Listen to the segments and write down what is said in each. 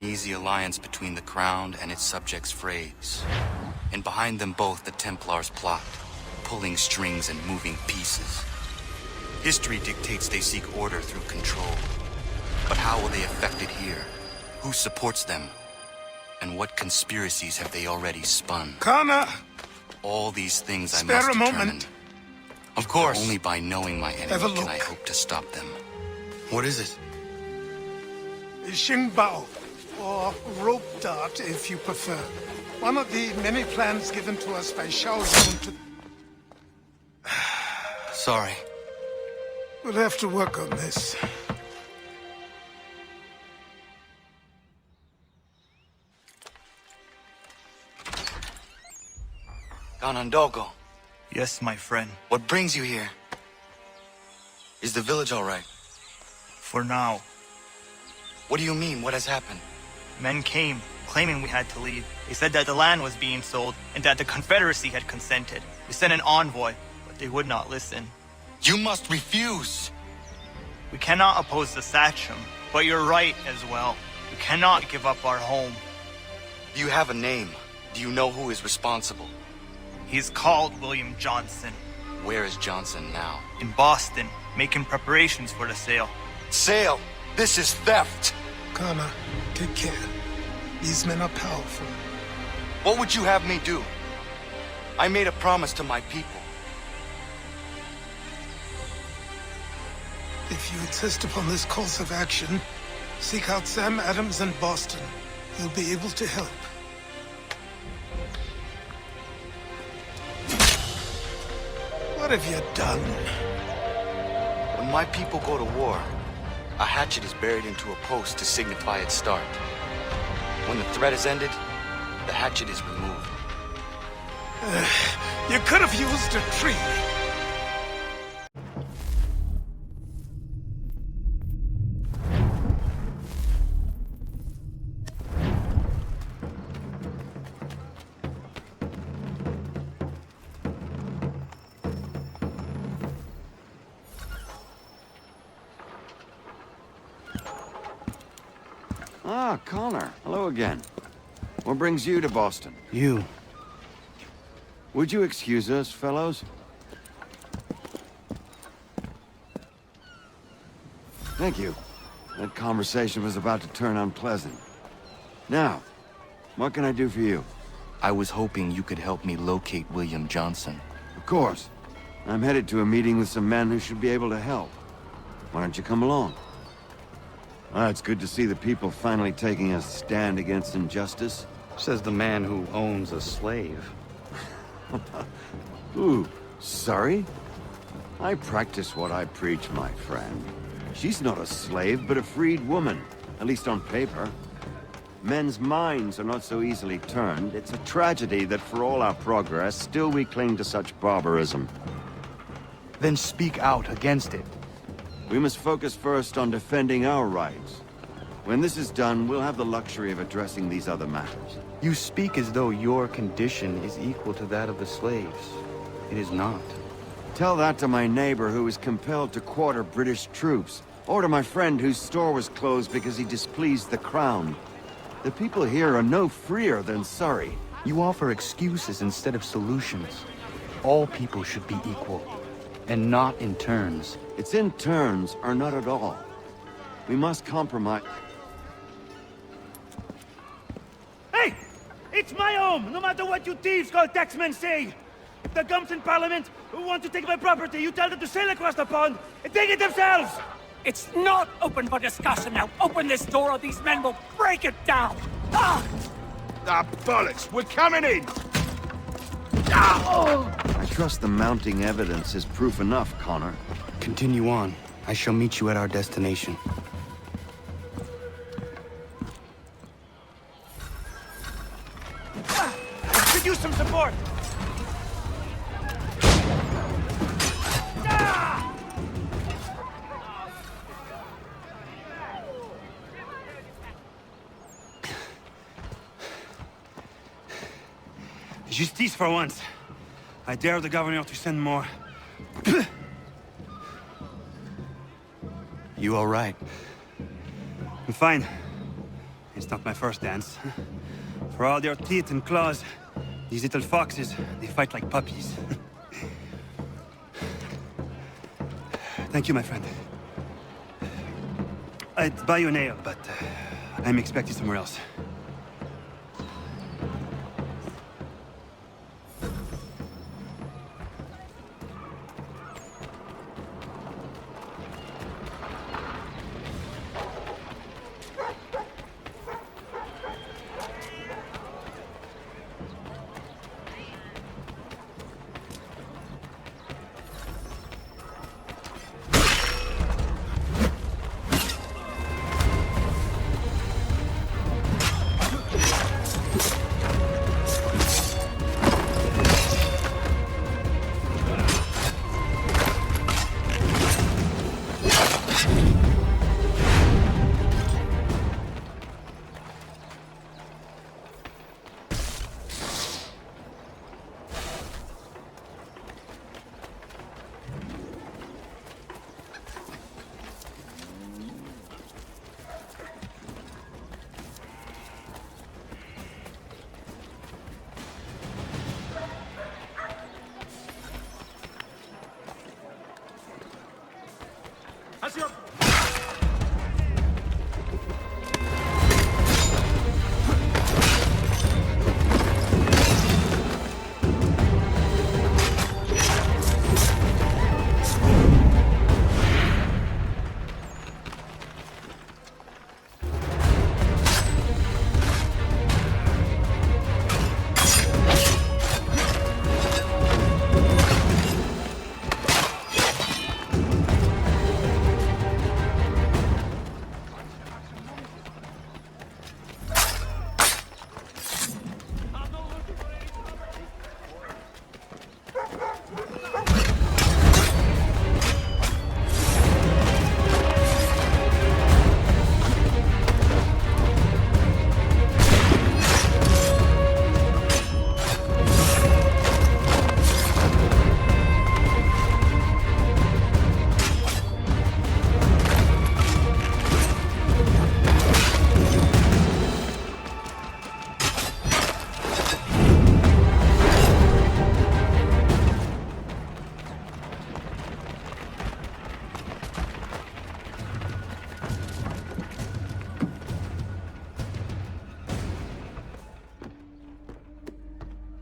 Easy alliance between the Crown and its subjects frays. And behind them both the Templars plot, pulling strings and moving pieces. History dictates they seek order through control. But how will they affect it here? Who supports them? And what conspiracies have they already spun? Connor! All these things I Spare must a determine. moment. Of course. Only by knowing my Have a enemy can look. I hope to stop them. What is it? Xingbao, or rope dart if you prefer. One of the many plans given to us by Shao Zun to... Sorry. We'll have to work on this. Ganondogo, Yes, my friend. what brings you here? Is the village all right? For now. What do you mean? What has happened? Men came, claiming we had to leave. They said that the land was being sold, and that the Confederacy had consented. We sent an envoy, but they would not listen. You must refuse! We cannot oppose the Sachem, but you're right as well. We cannot give up our home. Do you have a name? Do you know who is responsible? He's called William Johnson. Where is Johnson now? In Boston, making preparations for the sale. Sale! This is theft! Connor, take care. These men are powerful. What would you have me do? I made a promise to my people. If you insist upon this course of action, seek out Sam Adams in Boston. He'll be able to help. What have you done? When my people go to war, a hatchet is buried into a post to signify its start. When the threat is ended, the hatchet is removed. You could have used a tree. Ah, Connor. Hello again. What brings you to Boston? You. Would you excuse us, fellows? Thank you. That conversation was about to turn unpleasant. Now, what can I do for you? I was hoping you could help me locate William Johnson. Of course. I'm headed to a meeting with some men who should be able to help. Why don't you come along? Ah, it's good to see the people finally taking a stand against injustice. Says the man who owns a slave. Ooh, sorry? I practice what I preach, my friend. She's not a slave, but a freed woman, at least on paper. Men's minds are not so easily turned. It's a tragedy that for all our progress, still we cling to such barbarism. Then speak out against it. We must focus first on defending our rights. When this is done, we'll have the luxury of addressing these other matters. You speak as though your condition is equal to that of the slaves. It is not. Tell that to my neighbor who was compelled to quarter British troops, or to my friend whose store was closed because he displeased the Crown. The people here are no freer than Surrey. You offer excuses instead of solutions. All people should be equal, and not in turns. It's in turns, or not at all. We must compromise. Hey! It's my home, no matter what you thieves called taxmen say! If the gums in Parliament who want to take my property, you tell them to sail across the pond and take it themselves! It's not open for discussion now. Open this door or these men will break it down. Ah! Ah, bollocks! We're coming in! I trust the mounting evidence is proof enough, Connor. Continue on. I shall meet you at our destination. Could use some support! Justice for once. I dare the governor to send more. You all right? I'm fine. It's It's not my first dance. For all their teeth and claws, these little foxes, they fight like puppies. Thank you, my friend. I'd buy you an ale, but I'm expecting somewhere else.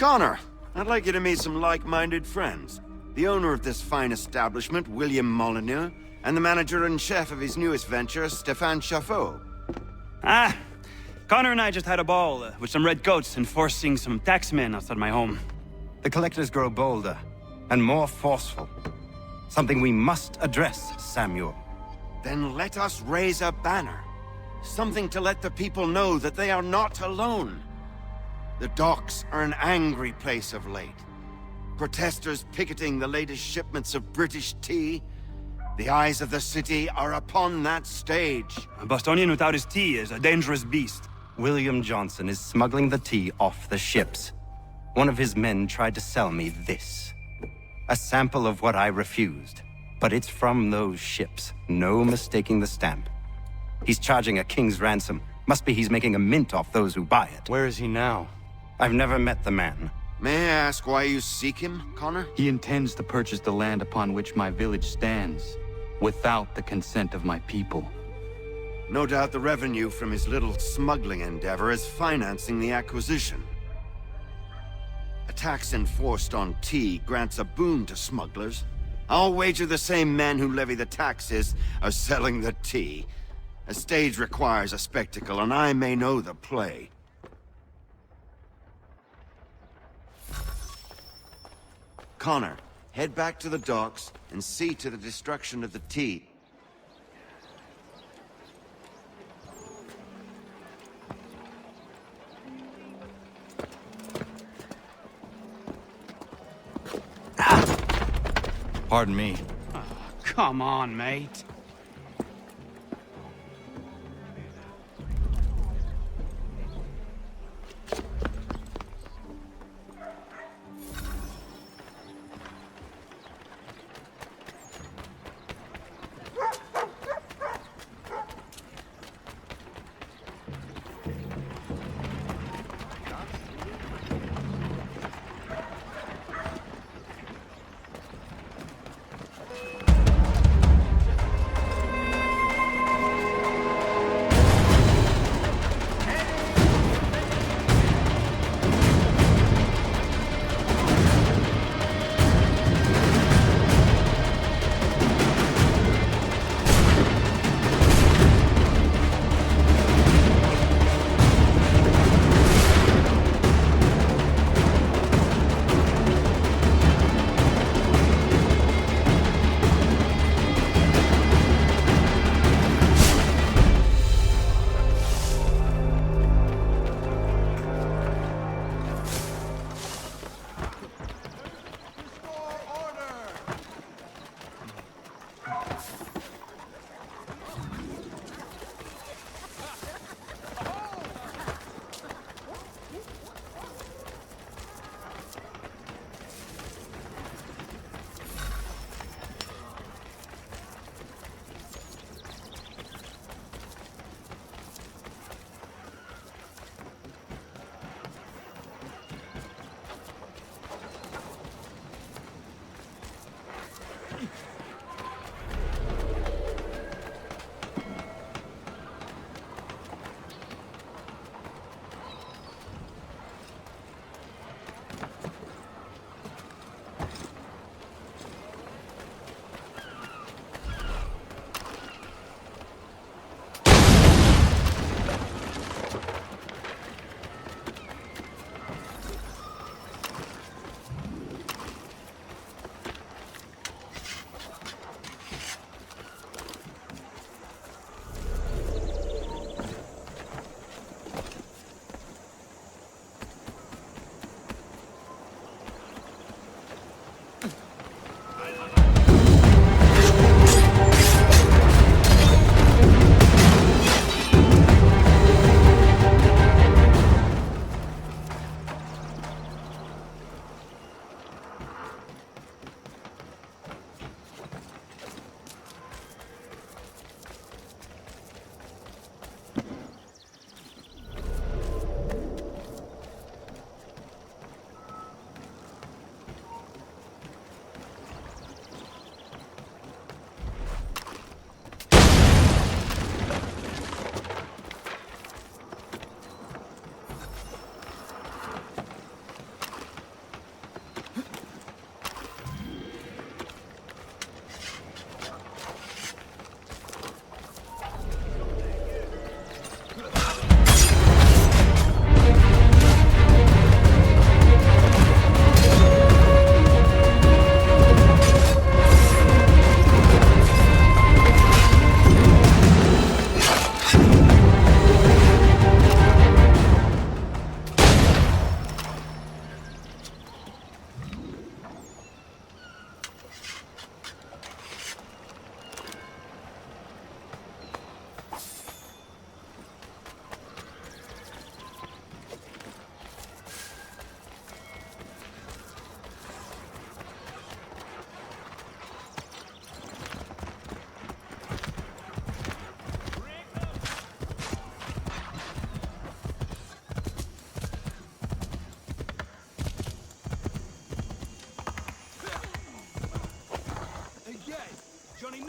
Connor, I'd like you to meet some like-minded friends. The owner of this fine establishment, William Molyneux, and the manager and chef of his newest venture, Stéphane Chaffeau. Ah, Connor and I just had a ball with some red coats enforcing some taxmen outside my home. The collectors grow bolder and more forceful. Something we must address, Samuel. Then let us raise a banner. Something to let the people know that they are not alone. The docks are an angry place of late. Protesters picketing the latest shipments of British tea. The eyes of the city are upon that stage. A Bostonian without his tea is a dangerous beast. William Johnson is smuggling the tea off the ships. One of his men tried to sell me this. A sample of what I refused. But it's from those ships. No mistaking the stamp. He's charging a king's ransom. Must be he's making a mint off those who buy it. Where is he now? I've never met the man. May I ask why you seek him, Connor? He intends to purchase the land upon which my village stands, without the consent of my people. No doubt the revenue from his little smuggling endeavor is financing the acquisition. A tax enforced on tea grants a boon to smugglers. I'll wager the same men who levy the taxes are selling the tea. A stage requires a spectacle, and I may know the play. Connor, head back to the docks and see to the destruction of the tea. Pardon me. Come on, mate.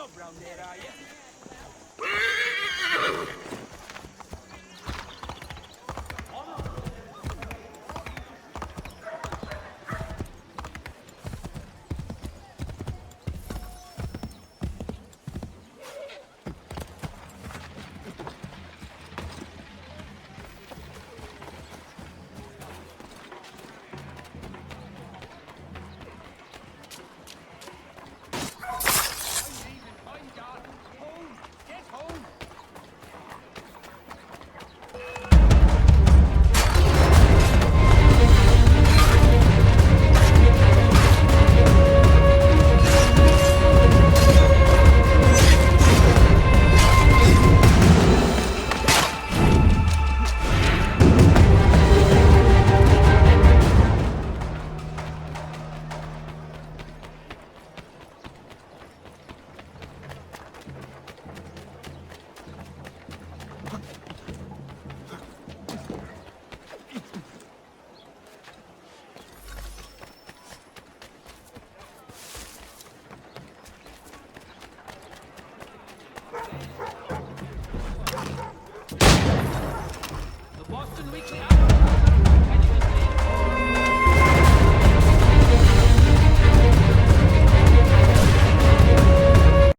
not round there, are you? The Boston Weekly